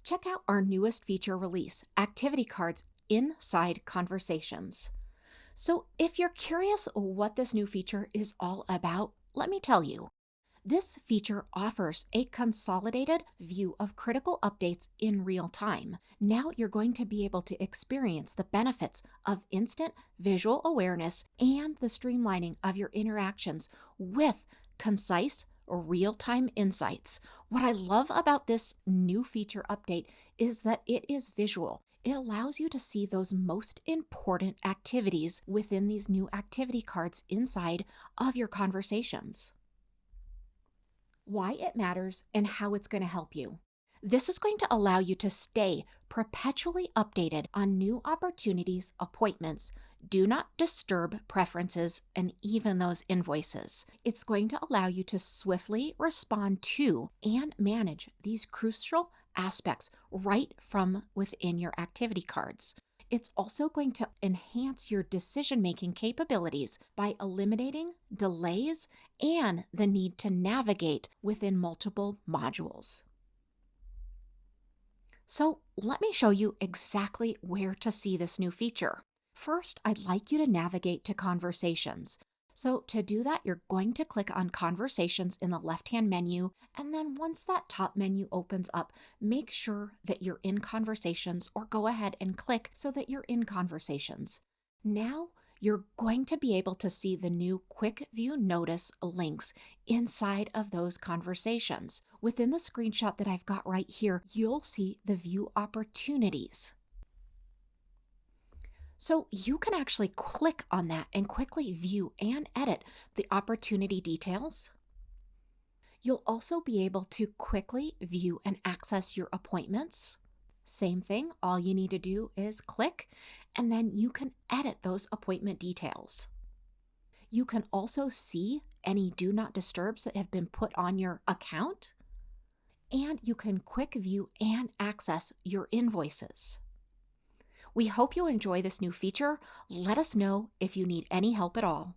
check out our newest feature release, Activity Cards Inside Conversations. So if you're curious what this new feature is all about, let me tell you. This feature offers a consolidated view of critical updates in real time. Now you're going to be able to experience the benefits of instant visual awareness and the streamlining of your interactions with concise, real-time insights. What I love about this new feature update is that it is visual. It allows you to see those most important activities within these new activity cards inside of your conversations. Why it matters and how it's going to help you. This is going to allow you to stay perpetually updated on new opportunities, appointments, do not disturb preferences, and even those invoices. It's going to allow you to swiftly respond to and manage these crucial aspects right from within your activity cards. It's also going to enhance your decision-making capabilities by eliminating delays and the need to navigate within multiple modules. So let me show you exactly where to see this new feature. First, I'd like you to navigate to Conversations. So to do that, you're going to click on Conversations in the left-hand menu, and then once that top menu opens up, make sure that you're in Conversations, or go ahead and click so that you're in Conversations. Now, you're going to be able to see the new Quick View Notice links inside of those conversations. Within the screenshot that I've got right here, you'll see the View Opportunities. So you can actually click on that and quickly view and edit the opportunity details. You'll also be able to quickly view and access your appointments. Same thing, all you need to do is click, and then you can edit those appointment details. You can also see any do not disturbs that have been put on your account, and you can quick view and access your invoices. We hope you enjoy this new feature. Let us know if you need any help at all.